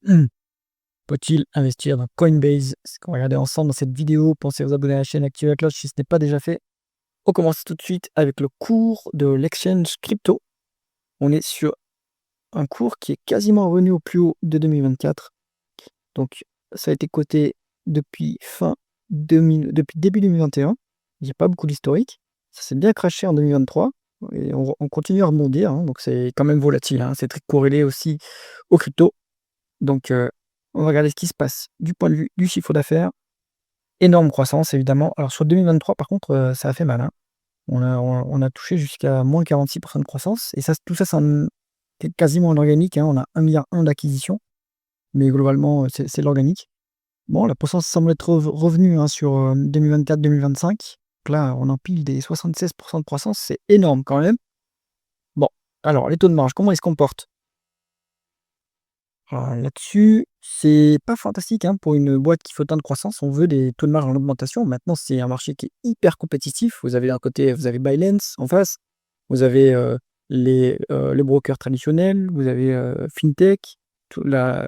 Faut-il investir dans Coinbase? C'est ce qu'on va regarder ensemble dans cette vidéo. Pensez à vous abonner à la chaîne, activer la cloche si ce n'est pas déjà fait. On commence tout de suite avec le cours de l'exchange crypto. On est sur un cours qui est quasiment revenu au plus haut de 2024. Donc, ça a été coté depuis depuis début 2021. Il n'y a pas beaucoup d'historique. Ça s'est bien crashé en 2023 et on continue à rebondir, hein, donc c'est quand même volatile, hein. C'est très corrélé aussi aux crypto. Donc, on va regarder ce qui se passe du point de vue du chiffre d'affaires. Énorme croissance évidemment. Alors sur 2023 par contre, ça a fait mal, hein. On a touché jusqu'à moins 46% de croissance et ça, tout ça, c'est quasiment en organique, hein. On a 1,1 milliard d'acquisition, mais globalement, c'est de l'organique. Bon, la puissance semble être revenue, hein, sur, 2024-2025. Donc là, on empile des 76% de croissance, c'est énorme quand même. Bon, alors les taux de marge, comment ils se comportent? Là-dessus, c'est pas fantastique, hein, pour une boîte qui fait autant de croissance. On veut des taux de marge en augmentation. Maintenant, c'est un marché qui est hyper compétitif. Vous avez d'un côté, vous avez Binance en face, vous avez, les brokers traditionnels, vous avez, fintech,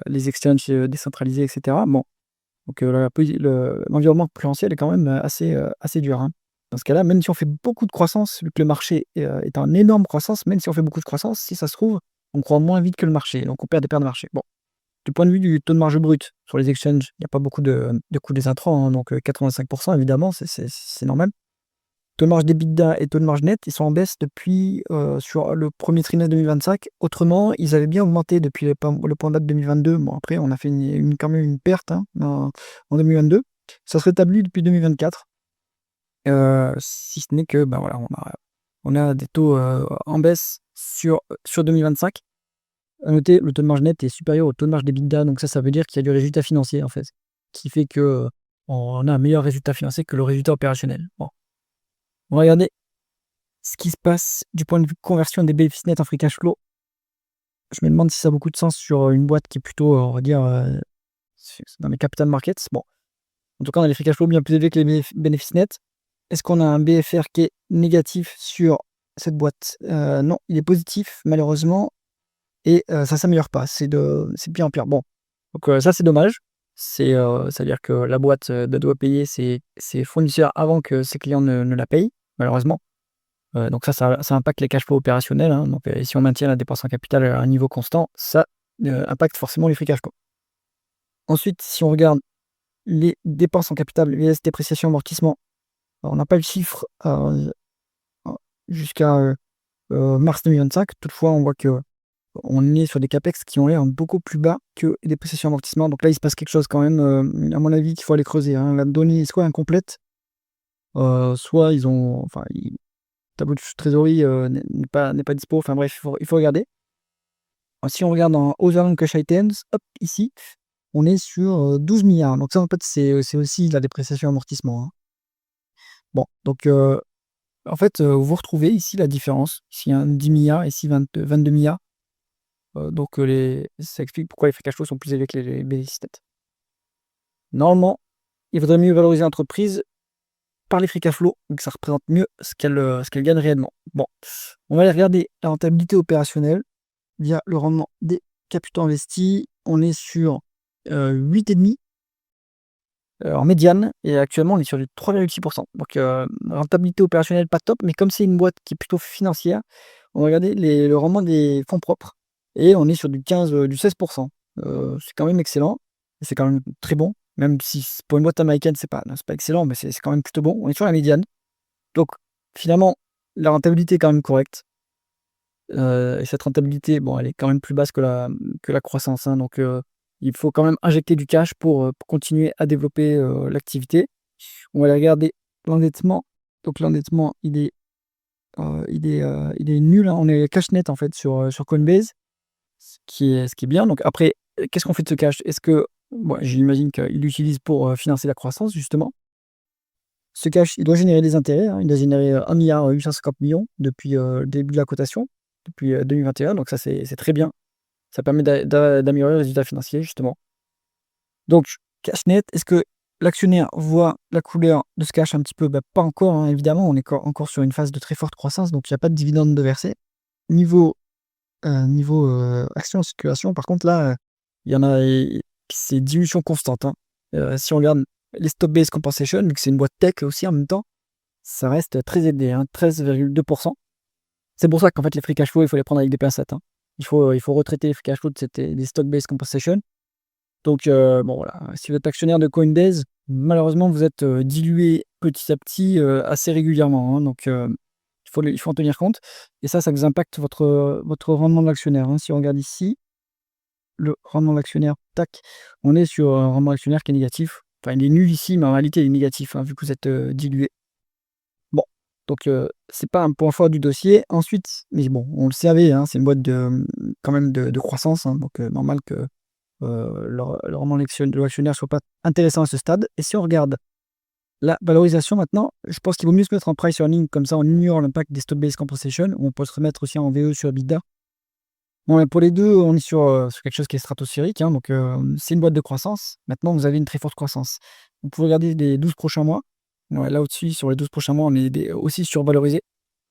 les exchanges, décentralisés et cetera. Bon, donc, l'environnement concurrentiel est quand même, assez dur, hein. Dans ce cas-là, même si on fait beaucoup de croissance, vu que le marché est en énorme croissance, même si on fait beaucoup de croissance, si ça se trouve, on croît moins vite que le marché, donc on perd des parts de marché. Bon, du point de vue du taux de marge brut sur les exchanges, il n'y a pas beaucoup de coûts des intrants, hein, donc 85% évidemment, c'est normal. Taux de marge d'EBITDA et taux de marge net, ils sont en baisse depuis, sur le premier trimestre 2025. Autrement, ils avaient bien augmenté depuis le point de date 2022. Bon, après, on a fait quand même une perte, hein, en 2022. Ça se rétablit depuis 2024, si ce n'est que, bah, voilà, on a des taux, en baisse sur 2025. À noter, le taux de marge net est supérieur au taux de marge d'EBITDA, donc ça veut dire qu'il y a du résultat financier, en fait, qui fait que, on a un meilleur résultat financier que le résultat opérationnel. Bon, on va regarder ce qui se passe du point de vue conversion des bénéfices nets en free cash flow. Je me demande si ça a beaucoup de sens sur, une boîte qui est plutôt, on va dire, dans les capital markets. Bon, en tout cas, on a les free cash flow bien plus élevés que les bénéfices nets. Est-ce qu'on a un BFR qui est négatif sur cette boîte? Non, il est positif malheureusement et ça s'améliore pas, c'est de pire en pire. Bon, donc ça c'est dommage. C'est-à-dire que la boîte, doit payer ses fournisseurs avant que ses clients ne la payent, malheureusement. Donc ça impacte les cash flows opérationnels, hein, donc si on maintient la dépense en capital à un niveau constant, ça, impacte forcément les free cash flow. Ensuite, si on regarde les dépenses en capital vs dépréciation amortissement, on n'a pas le chiffre, jusqu'à, mars 2025. Toutefois, on voit qu'on est sur des capex qui ont l'air beaucoup plus bas que les dépréciations amortissement. Donc là, il se passe quelque chose quand même, à mon avis, qu'il faut aller creuser, hein. La donnée est soit incomplète, soit ils ont enfin, tableau de trésorerie, n'est pas dispo. Enfin bref, il faut regarder. Si on regarde en other non-cash items, hop, ici, on est sur, 12 milliards. Donc ça, en fait, c'est aussi la dépréciation amortissement, hein. Bon, donc en fait, vous retrouvez ici la différence. Ici, un 10 milliards, ici 22 milliards. Donc ça explique pourquoi les free cash flow sont plus élevés que les bénéfices nets. Normalement, il vaudrait mieux valoriser l'entreprise par les free cash flow, donc ça représente mieux ce qu'elle gagne réellement. Bon, on va aller regarder la rentabilité opérationnelle via le rendement des capitaux investis. On est sur 8,5 en médiane et actuellement on est sur du 3,6%. Donc rentabilité opérationnelle pas top, mais comme c'est une boîte qui est plutôt financière, on va regarder le rendement des fonds propres et on est sur du 15, du 16%. C'est quand même excellent et c'est quand même très bon, même si pour une boîte américaine, c'est pas excellent, mais c'est quand même plutôt bon. On est sur la médiane. Donc finalement, la rentabilité est quand même correcte. Et cette rentabilité, bon, elle est quand même plus basse que la croissance, hein, donc il faut quand même injecter du cash pour continuer à développer, l'activité. On va aller regarder l'endettement. Donc l'endettement, il est nul, hein. On est cash net, en fait, sur Coinbase, ce qui est bien. Donc après, qu'est-ce qu'on fait de ce cash? Est-ce que bon, j'imagine qu'il l'utilise pour, financer la croissance, justement. Ce cash, il doit générer des intérêts, hein. Il a généré, 1,850 milliard depuis, le début de la cotation, depuis, 2021, donc ça, c'est très bien. Ça permet d'améliorer le résultat financier, justement. Donc cash net, est-ce que l'actionnaire voit la couleur de ce cash un petit peu? Bah, pas encore, hein, évidemment, on est encore sur une phase de très forte croissance, donc il y a pas de dividende de verser. Niveau, action en circulation, par contre, là, Il y en a et c'est diminution constante, hein. Si on regarde les stock based compensation, vu que c'est une boîte tech aussi en même temps, ça reste très élevé, hein, 13,2. C'est pour ça qu'en fait les free cash flow, il faut les prendre avec des pincettes, hein. Il faut retraiter les free cash flow de des stock based compensation. Donc bon voilà, si vous êtes actionnaire de Coinbase, malheureusement vous êtes, dilué petit à petit, assez régulièrement, hein. Donc il faut en tenir compte et ça vous impacte votre rendement de l'actionnaire, hein. Si on regarde ici, le rendement de l'actionnaire, tac, on est sur un rendement d'actionnaire qui est négatif. Enfin, il est nul ici, mais en réalité il est négatif, hein, vu que vous êtes, dilué. Bon, donc c'est pas un point fort du dossier. Ensuite, mais bon, on le savait, hein, c'est une boîte quand même de croissance, hein, donc normal que, le rendement de l'actionnaire soit pas intéressant à ce stade. Et si on regarde la valorisation maintenant, je pense qu'il vaut mieux se mettre en price earning, comme ça on ignore l'impact des stock based compensation, ou on peut se remettre aussi en VE sur EBITDA. Bon, pour les 2, on est sur quelque chose qui est stratosphérique, hein, donc c'est une boîte de croissance. Maintenant, vous avez une très forte croissance. Vous pouvez regarder les 12 prochains mois. Ouais, là au-dessus, sur les 12 prochains mois, on est aussi survalorisé.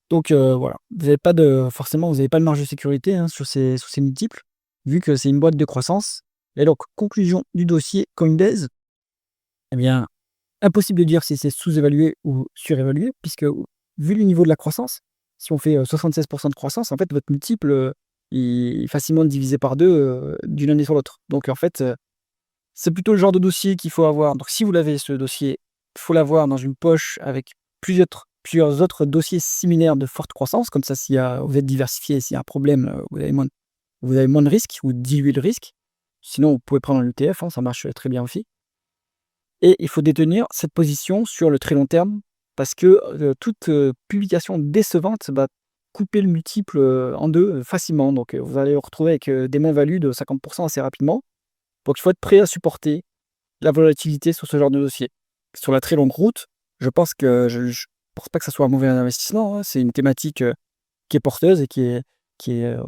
Donc voilà, vous n'avez pas de forcément, vous n'avez pas de marge de sécurité, hein, sur ces multiples, vu que c'est une boîte de croissance. Et donc conclusion du dossier Coinbase, eh bien, impossible de dire si c'est sous-évalué ou surévalué, puisque vu le niveau de la croissance, si on fait 76 de croissance, en fait, votre multiple est facilement divisé par 2 d'une année sur l'autre. Donc en fait, c'est plutôt le genre de dossier qu'il faut avoir. Donc si vous l'avez, ce dossier, il faut l'avoir dans une poche avec plusieurs autres dossiers similaires de forte croissance. Comme ça, vous êtes diversifié, s'il y a un problème, vous avez moins de risques ou diluer le risque. Sinon, vous pouvez prendre un ETF, hein, ça marche très bien aussi. Et il faut détenir cette position sur le très long terme parce que, toute, publication décevante va couper le multiple, en 2 facilement. Donc, vous allez vous retrouver avec, des moins-values de 50 assez rapidement. Donc il faut être prêt à supporter la volatilité sur ce genre de dossier. Sur la très longue route, je pense pas que ça soit un mauvais investissement, hein. C'est une thématique, qui est porteuse et qui est, qui a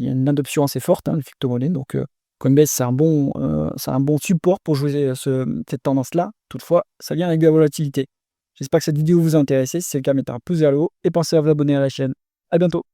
une adoption assez forte, hein, les crypto-monnaies. Donc Coinbase, c'est un bon support pour jouer, cette tendance-là. Toutefois, ça vient avec de la volatilité. J'espère que cette vidéo vous a intéressé. Si c'est le cas, mettez un pouce vers le haut et pensez à vous abonner à la chaîne. À bientôt.